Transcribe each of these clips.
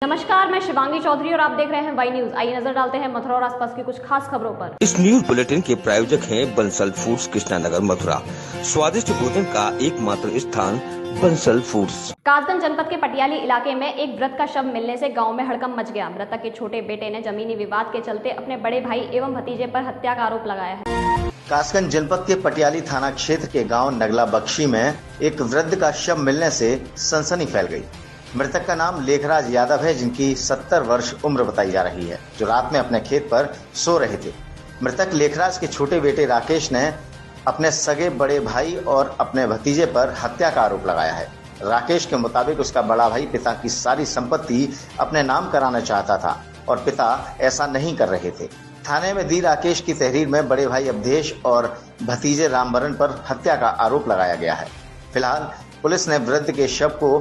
नमस्कार, मैं शिवांगी चौधरी और आप देख रहे हैं वाई न्यूज। आइए नजर डालते हैं मथुरा और आसपास की कुछ खास खबरों पर। इस न्यूज बुलेटिन के प्रायोजक हैं बंसल फूड्स, कृष्णानगर, मथुरा। स्वादिष्ट भोजन का एकमात्र स्थान बंसल फूड्स। कासगंज जनपद के पटियाली इलाके में एक वृद्ध का शव मिलने से गांव में हड़कंप मच गया। मृतक के छोटे बेटे ने जमीनी विवाद के चलते अपने बड़े भाई एवं भतीजे पर हत्या का आरोप लगाया है। कासगंज जनपद के पटियाली थाना क्षेत्र के गांव नगला बख्शी में एक वृद्ध का शव मिलने से सनसनी फैल गई। मृतक का नाम लेखराज यादव है, जिनकी 70 वर्ष उम्र बताई जा रही है, जो रात में अपने खेत पर सो रहे थे। मृतक लेखराज के छोटे बेटे राकेश ने अपने सगे बड़े भाई और अपने भतीजे पर हत्या का आरोप लगाया है। राकेश के मुताबिक उसका बड़ा भाई पिता की सारी संपत्ति अपने नाम कराना चाहता था और पिता ऐसा नहीं कर रहे थे। थाने में दी राकेश की तहरीर में बड़े भाई अवधेश और भतीजे रामबरन पर हत्या का आरोप लगाया गया है। फिलहाल पुलिस ने वृद्ध के शव को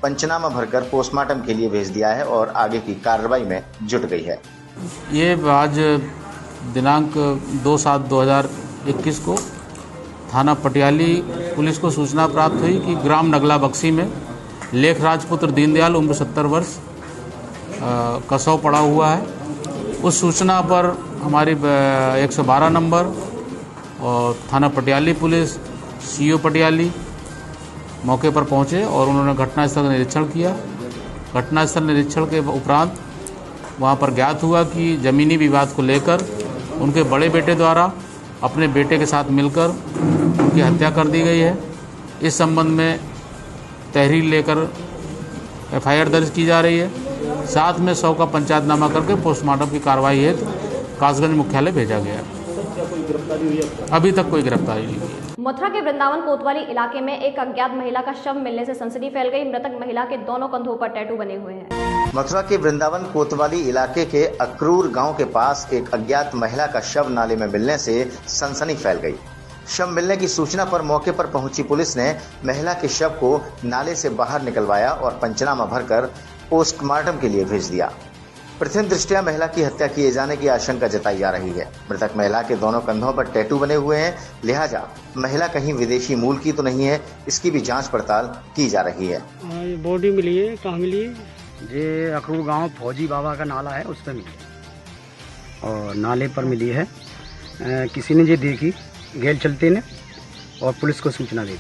पंचनामा भरकर पोस्टमार्टम के लिए भेज दिया है और आगे की कार्रवाई में जुट गई है। ये आज दिनांक 2/7/2021 को थाना पटियाली पुलिस को सूचना प्राप्त हुई कि ग्राम नगला बख्शी में लेखराज पुत्र दीनदयाल उम्र 70 वर्ष का शव पड़ा हुआ है। उस सूचना पर हमारी 112 नंबर और थाना पटियाली पुलिस सीओ पटियाली मौके पर पहुंचे और उन्होंने घटनास्थल का निरीक्षण किया। घटनास्थल निरीक्षण के उपरांत वहां पर ज्ञात हुआ कि जमीनी विवाद को लेकर उनके बड़े बेटे द्वारा अपने बेटे के साथ मिलकर उनकी हत्या कर दी गई है। इस संबंध में तहरीर लेकर FIR दर्ज की जा रही है। साथ में शव का पंचायतनामा करके पोस्टमार्टम की कार्रवाई हेतु कासगंज मुख्यालय भेजा गया। अभी तक कोई गिरफ्तारी नहीं हुई। मथुरा के वृंदावन कोतवाली इलाके में एक अज्ञात महिला का शव मिलने से सनसनी फैल गई। मृतक महिला के दोनों कंधों पर टैटू बने हुए हैं। मथुरा के वृंदावन कोतवाली इलाके के अक्रूर गांव के पास एक अज्ञात महिला का शव नाले में मिलने से सनसनी फैल गई। शव मिलने की सूचना पर मौके पर पहुंची पुलिस ने महिला के शव को नाले से बाहर निकलवाया और पंचनामा भरकर पोस्टमार्टम के लिए भेज दिया। प्रथम दृष्टया महिला की हत्या किए जाने की आशंका जताई जा रही है। मृतक महिला के दोनों कंधों पर टैटू बने हुए हैं, लिहाजा महिला कहीं विदेशी मूल की तो नहीं है, इसकी भी जांच पड़ताल की जा रही है। बॉडी मिली है, कहाँ मिली है? ये अखरूर गांव फौजी बाबा का नाला है, उस पर मिली और नाले पर मिली है। किसी ने ये देखी गेल चलते ने और पुलिस को सूचना दी।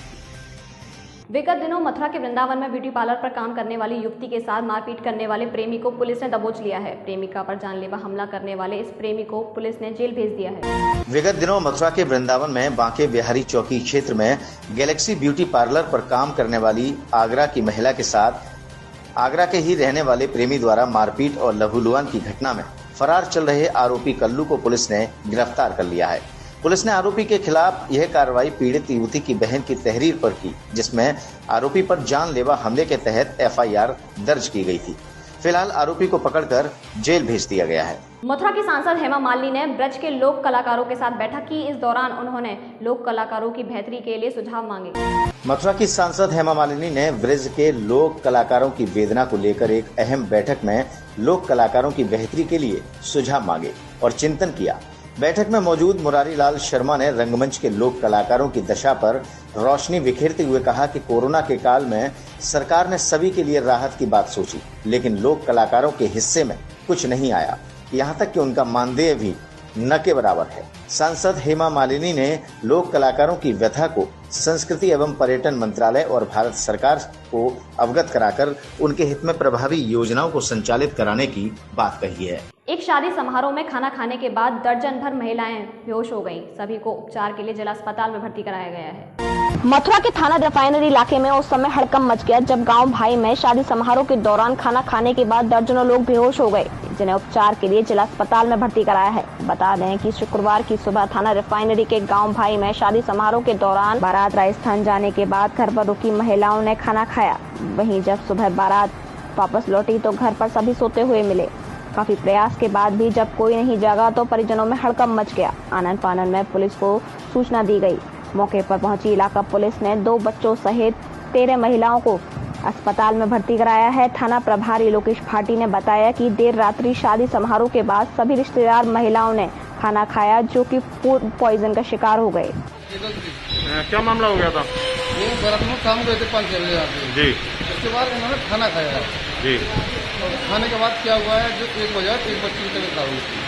विगत दिनों मथुरा के वृंदावन में ब्यूटी पार्लर पर काम करने वाली युवती के साथ मारपीट करने वाले प्रेमी को पुलिस ने दबोच लिया है। प्रेमिका पर जानलेवा हमला करने वाले इस प्रेमी को पुलिस ने जेल भेज दिया है। विगत दिनों मथुरा के वृंदावन में बांके बिहारी चौकी क्षेत्र में गैलेक्सी ब्यूटी पार्लर पर काम करने वाली आगरा की महिला के साथ आगरा के ही रहने वाले प्रेमी द्वारा मारपीट और लहूलुहान की घटना में फरार चल रहे आरोपी कल्लू को पुलिस ने गिरफ्तार कर लिया है। पुलिस ने आरोपी के खिलाफ यह कार्रवाई पीड़ित युवती की बहन की तहरीर पर की, जिसमें आरोपी पर जानलेवा हमले के तहत FIR दर्ज की गई थी। फिलहाल आरोपी को पकड़कर जेल भेज दिया गया है। मथुरा की सांसद हेमा मालिनी ने ब्रज के लोक कलाकारों के साथ बैठक की। इस दौरान उन्होंने लोक कलाकारों की बेहतरी के लिए सुझाव मांगे। मथुरा की सांसद हेमा मालिनी ने ब्रज के लोक कलाकारों की वेदना को लेकर एक अहम बैठक में लोक कलाकारों की बेहतरी के लिए सुझाव मांगे और चिंतन किया। बैठक में मौजूद मुरारी लाल शर्मा ने रंगमंच के लोक कलाकारों की दशा पर रोशनी बिखेरते हुए कहा कि कोरोना के काल में सरकार ने सभी के लिए राहत की बात सोची, लेकिन लोक कलाकारों के हिस्से में कुछ नहीं आया। यहाँ तक कि उनका मानदेय भी न के बराबर है। सांसद हेमा मालिनी ने लोक कलाकारों की व्यथा को संस्कृति एवं पर्यटन मंत्रालय और भारत सरकार को अवगत कराकर उनके हित में प्रभावी योजनाओं को संचालित कराने की बात कही है। एक शादी समारोह में खाना खाने के बाद दर्जन भर महिलाएं बेहोश हो गईं। सभी को उपचार के लिए जिला अस्पताल में भर्ती कराया गया है। मथुरा के थाना रिफाइनरी इलाके में उस समय हड़कंप मच गया जब गांव भाई में शादी समारोह के दौरान खाना खाने के बाद दर्जनों लोग बेहोश हो गए, जिन्हें उपचार के लिए जिला अस्पताल में भर्ती कराया है। बता दें कि शुक्रवार की सुबह थाना रिफाइनरी के गांव भाई में शादी समारोह के दौरान बारात राजस्थान जाने के बाद घर पर रुकी महिलाओं ने खाना खाया। वहीं जब सुबह बारात वापस लौटी तो घर पर सभी सोते हुए मिले। काफी प्रयास के बाद भी जब कोई नहीं जागा तो परिजनों में हड़कंप मच गया। आनन फानन में पुलिस को सूचना दी गई। मौके पर पहुंची इलाका पुलिस ने 2 बच्चों सहित 13 महिलाओं को अस्पताल में भर्ती कराया है। थाना प्रभारी लोकेश भाटी ने बताया कि देर रात्रि शादी समारोह के बाद सभी रिश्तेदार महिलाओं ने खाना खाया, जो कि फूड पॉइजन का शिकार हो गए। क्या मामला हो गया था? वो बारात में काम गए थे 5 बजे जी। उसके बाद उन्होंने खाना खाया जी। और खाने के बाद क्या हुआ है, जो 1 बजे 1 बच्चे की तबीयत खराब हुई थी,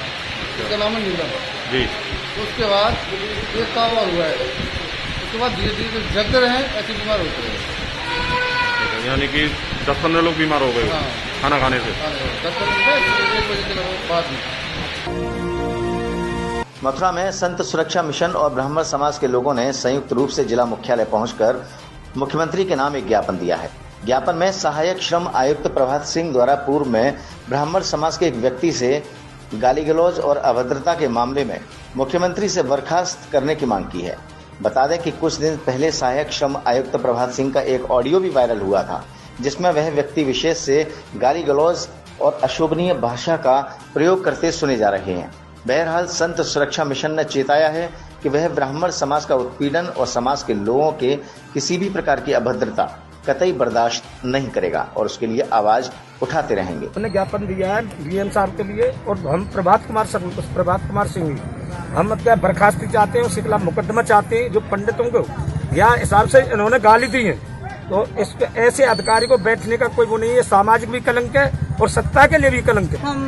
उसका नाम है नीलम जी। उसके बाद एक कावा हुआ है, उसके बाद धीरे धीरे जगते रहे, ऐसे बीमार होते रहे। यानी कि 10-15 लोग बीमार हो गए हाँ। खाना खाने से। 1 बजे के बाद में। मथुरा में संत सुरक्षा मिशन और ब्राह्मण समाज के लोगों ने संयुक्त रूप से जिला मुख्यालय पहुंचकर मुख्यमंत्री के नाम एक ज्ञापन दिया है। ज्ञापन में सहायक श्रम आयुक्त प्रभात सिंह द्वारा पूर्व में ब्राह्मण समाज के एक व्यक्ति से गाली गलौज और अभद्रता के मामले में मुख्यमंत्री से बर्खास्त करने की मांग की है। बता दें कि कुछ दिन पहले सहायक श्रम आयुक्त प्रभात सिंह का एक ऑडियो भी वायरल हुआ था, जिसमें वह व्यक्ति विशेष से गाली गलौज और अशोभनीय भाषा का प्रयोग करते सुने जा रहे हैं। बहरहाल संत सुरक्षा मिशन ने चेताया है कि वह ब्राह्मण समाज का उत्पीड़न और समाज के लोगों के किसी भी प्रकार की अभद्रता कतई बर्दाश्त नहीं करेगा और उसके लिए आवाज उठाते रहेंगे। उन्होंने ज्ञापन दिया है डीएम साहब के लिए, और हम प्रभात कुमार सिंह हम क्या बर्खास्ती चाहते हैं, उसके खिलाफ मुकदमा चाहते हैं। जो पंडितों को या हिसाब से इन्होंने गाली दी है, तो इस ऐसे अधिकारी को बैठने का कोई वो नहीं है। सामाजिक भी कलंक है और सत्ता के लिए भी कलंक है। हम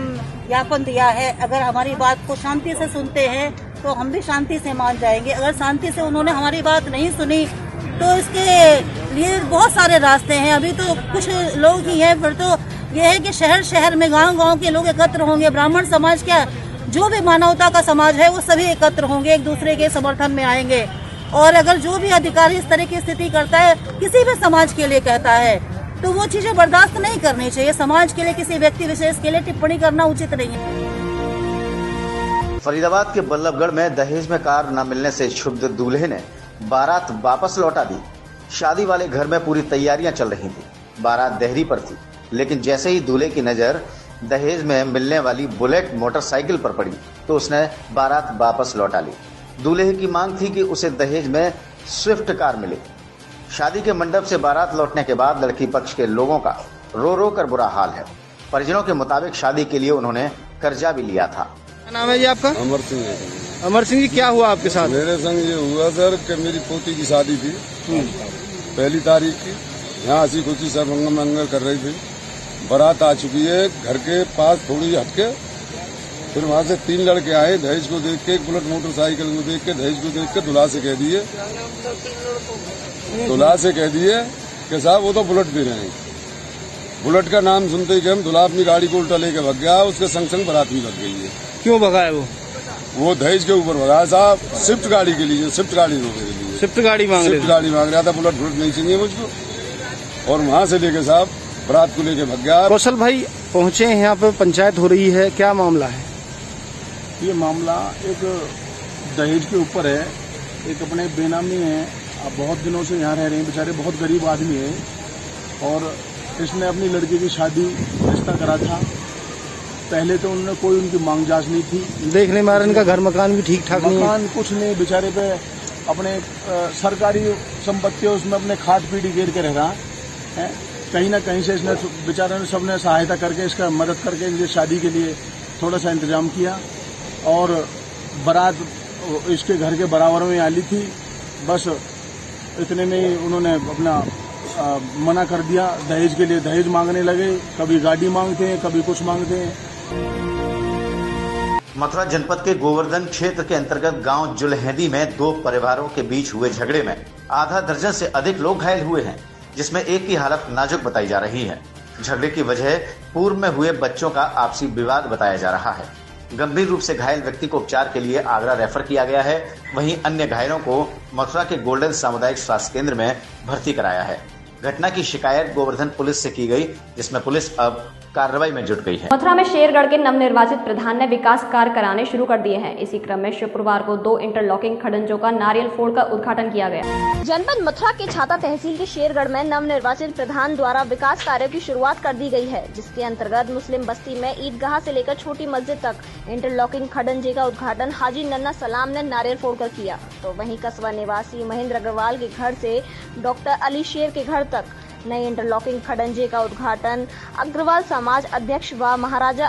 ज्ञापन दिया है, अगर हमारी बात को शांति से सुनते हैं तो हम भी शांति से मान जाएंगे। अगर शांति से उन्होंने हमारी बात नहीं सुनी तो इसके लिए बहुत सारे रास्ते हैं। अभी तो कुछ लोग ही हैं, फिर तो ये है कि शहर शहर में गांव के लोग एकत्र होंगे। ब्राह्मण समाज क्या, जो भी मानवता का समाज है वो सभी एकत्र होंगे, एक दूसरे के समर्थन में आएंगे। और अगर जो भी अधिकारी इस तरह की स्थिति करता है, किसी भी समाज के लिए कहता है, तो वो चीजें बर्दाश्त नहीं करनी चाहिए। समाज के लिए किसी व्यक्ति विशेष के लिए टिप्पणी करना उचित नहीं है। फरीदाबाद के बल्लभगढ़ में दहेज में कार न मिलने से क्षुब्ध दूल्हे ने बारात वापस लौटा दी। शादी वाले घर में पूरी तैयारियां चल रही थी, बारात देहरी पर थी, लेकिन जैसे ही दूल्हे की नजर दहेज में मिलने वाली बुलेट मोटरसाइकिल पर पड़ी तो उसने बारात वापस लौटा ली। दूल्हे की मांग थी कि उसे दहेज में स्विफ्ट कार मिले। शादी के मंडप से बारात लौटने के बाद लड़की पक्ष के लोगों का रो रो कर बुरा हाल है। परिजनों के मुताबिक शादी के लिए उन्होंने कर्जा भी लिया था। क्या नाम है जी आपका? अमर सिंह है। अमर सिंह जी, क्या हुआ आपके साथ? मेरे संग ये हुआ सर कि मेरी पोती की शादी थी 1 तारीख की। यहाँ हंसी खुशी सब मंगल कर रही थी। बारात आ चुकी है, घर के पास थोड़ी हटके, फिर वहाँ से 3 लड़के आए। दहेज को देख के, एक बुलेट मोटरसाइकिल को देख के, दहेज को देख के दूल्हा से कह दिए कि साहब वो तो बुलेट दे रहे हैं। बुलेट का नाम सुनते ही हम दूल्हा अपनी गाड़ी को उल्टा लेके भाग गया, उसके संग संग बारात भी लग गई है। क्यों भगा है वो दहेज के ऊपर भगा साहब, स्विफ्ट गाड़ी के लिए, स्विफ्ट गाड़ी के लिए स्विफ्ट गाड़ी मांग रहा था। बुलेट नहीं चाहिए मुझको, और वहाँ से लेके साहब बारात को लेके भाग गया। कौशल भाई पहुँचे हैं, यहाँ पे पंचायत हो रही है, क्या मामला है? ये मामला एक दहेज के ऊपर है। एक अपने बेनामी है, अब बहुत दिनों से यहाँ रह रहे हैं, बेचारे बहुत गरीब आदमी है, और इसने अपनी लड़की की शादी रिश्ता करा था। पहले तो उन्होंने कोई उनकी मांग जांच नहीं थी। देखने में इनका घर मकान भी ठीक ठाक नहीं है। मकान कुछ नहीं, बेचारे पे अपने सरकारी संपत्ति है, उसमें अपने खाद पीढ़ी घेर के रह रहा है। कहीं ना कहीं से इसने बेचारे ने सबने सहायता करके, इसका मदद करके इनकी शादी के लिए थोड़ा सा इंतजाम किया, और बारात इसके घर के बराबर में आली थी। बस इतने में ही उन्होंने अपना मना कर दिया। दहेज के लिए दहेज मांगने लगे, कभी गाड़ी मांगते हैं, कभी कुछ मांगते हैं। मथुरा जनपद के गोवर्धन क्षेत्र के अंतर्गत गांव जुलहदी में 2 परिवारों के बीच हुए झगड़े में आधा दर्जन से अधिक लोग घायल हुए हैं, जिसमें एक की हालत नाजुक बताई जा रही है। झगड़े की वजह पूर्व में हुए बच्चों का आपसी विवाद बताया जा रहा है। गंभीर रूप से घायल व्यक्ति को उपचार के लिए आगरा रेफर किया गया है, वहीं अन्य घायलों को मथुरा के गोल्डन सामुदायिक स्वास्थ्य केंद्र में भर्ती कराया है। घटना की शिकायत गोवर्धन पुलिस से की गई, जिसमें पुलिस अब कार्रवाई में जुट गई है। मथुरा में शेरगढ़ के नवनिर्वाचित प्रधान ने विकास कार्य कराने शुरू कर दिए हैं। इसी क्रम में शुक्रवार को 2 इंटरलॉकिंग खडंजों का नारियल फोड़ कर उद्घाटन किया गया। जनपद मथुरा के छाता तहसील के शेरगढ़ में नवनिर्वाचित प्रधान द्वारा विकास कार्यों की शुरुआत कर दी गई है, जिसके अंतर्गत मुस्लिम बस्ती में ईदगाह से लेकर छोटी मस्जिद तक इंटरलॉकिंग खडंजे का उद्घाटन हाजी नन्ना सलाम ने नारियल फोड़कर किया। तो वहीं कस्बा निवासी महेंद्र अग्रवाल के घर से डॉक्टर अली शेर के घर तक नए इंटरलॉकिंग खडंजे का उद्घाटन अग्रवाल समाज अध्यक्ष व महाराजा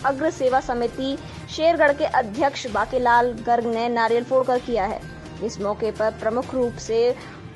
अग्र सेवा समिति शेरगढ़ के अध्यक्ष बाकीलाल गर्ग ने नारियल फोड़कर किया है। इस मौके पर प्रमुख रूप से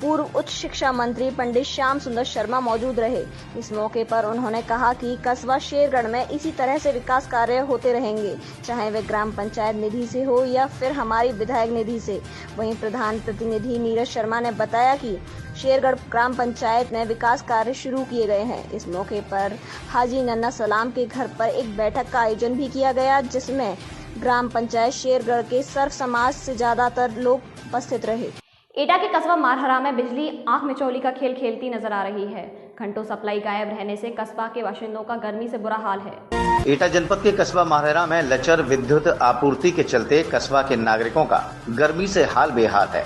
पूर्व उच्च शिक्षा मंत्री पंडित श्याम सुंदर शर्मा मौजूद रहे। इस मौके पर उन्होंने कहा कि कस्बा शेरगढ़ में इसी तरह से विकास कार्य होते रहेंगे, चाहे वे ग्राम पंचायत निधि से हो या फिर हमारी विधायक निधि से। वहीं प्रधान प्रतिनिधि नीरज शर्मा ने बताया कि शेरगढ़ ग्राम पंचायत में विकास कार्य शुरू किए गए हैं। इस मौके पर हाजी नन्ना सलाम के घर पर एक बैठक का आयोजन भी किया गया, जिसमें ग्राम पंचायत शेरगढ़ के सर्व समाज से ज्यादातर लोग उपस्थित रहे। एटा के कस्बा मारहरा में बिजली आंख मिचौली का खेल खेलती नजर आ रही है। घंटों सप्लाई गायब रहने से कस्बा के बाशिंदों का गर्मी से बुरा हाल है। एटा जनपद के कस्बा मारहरा में लचर विद्युत आपूर्ति के चलते कस्बा के नागरिकों का गर्मी से हाल बेहाल है।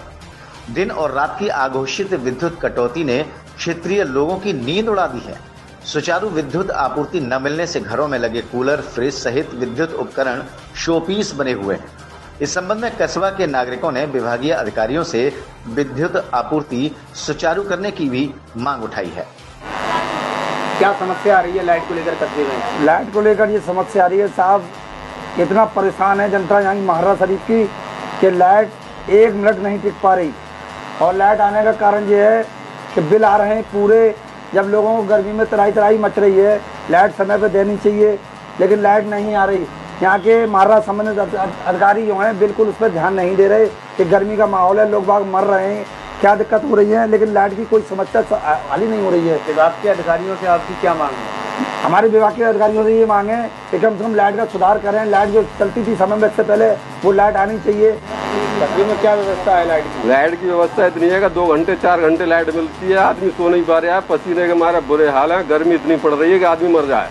दिन और रात की आघोषित विद्युत कटौती ने क्षेत्रीय लोगों की नींद उड़ा दी है। सुचारू विद्युत आपूर्ति न मिलने से घरों में लगे कूलर, फ्रिज सहित विद्युत उपकरण शोपीस बने हुए हैं। इस संबंध में कस्बा के नागरिकों ने विभागीय अधिकारियों से विद्युत आपूर्ति सुचारू करने की भी मांग उठाई है। क्या समस्या आ रही है लाइट को लेकर कस्बे में? लाइट को लेकर ये समस्या आ रही है साहब, इतना परेशान है जनता यहाँ मारहरा शरीफ की कि लाइट 1 मिनट नहीं टिक पा रही। और लाइट आने का कारण ये है कि बिल आ रहे हैं पूरे, जब लोगों को गर्मी में तराई मच रही है। लाइट समय पर देनी चाहिए लेकिन लाइट नहीं आ रही। यहाँ के मारहरा संबंधित अधिकारी जो हैं बिल्कुल उस पर ध्यान नहीं दे रहे कि गर्मी का माहौल है, लोग बाग मर रहे हैं, क्या दिक्कत हो रही है, लेकिन लाइट की कोई समस्या हल ही नहीं हो रही है। विभाग के अधिकारियों से आपकी क्या मांग है? हमारे विभाग के अधिकारियों से ये मांग है कि कम से कम लाइट का सुधार करें। लाइट जो चलती थी समय में से पहले वो लाइट आनी चाहिए। कस्बे में क्या व्यवस्था है लाइट की? लाइट की व्यवस्था इतनी है कि 2 घंटे 4 घंटे लाइट मिलती है, आदमी सो नहीं पा रहा है, पसीने के मारे बुरे हाल है, गर्मी इतनी पड़ रही है कि आदमी मर जाए।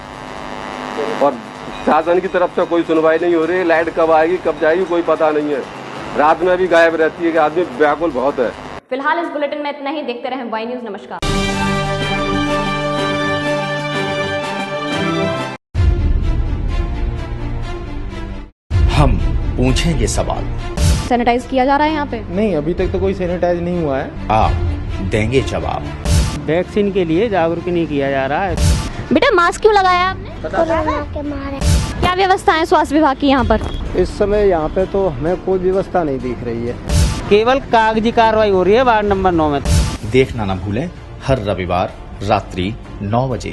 और शासन की तरफ से कोई सुनवाई नहीं हो रही है। लाइट कब आएगी कब जाएगी कोई पता नहीं है। रात में भी गायब रहती है कि आदमी व्याकुल बहुत है। फिलहाल इस बुलेटिन में इतना ही। देखते रहें वाई न्यूज। नमस्कार। हम पूछेंगे सवाल। सैनिटाइज किया जा रहा है यहाँ पे? नहीं, अभी तक तो कोई सैनिटाइज नहीं हुआ है। आप देंगे जवाब। वैक्सीन के लिए जागरूक नहीं किया जा रहा है। बेटा मास्क क्यों लगाया आपने? कोरोना के मारे। क्या व्यवस्था है स्वास्थ्य विभाग की यहाँ पर? इस समय यहाँ पे तो हमें कोई व्यवस्था नहीं दिख रही है, केवल कागजी कार्रवाई हो रही है वार्ड नंबर 9 में। देखना न भूलें हर रविवार रात्रि 9 बजे।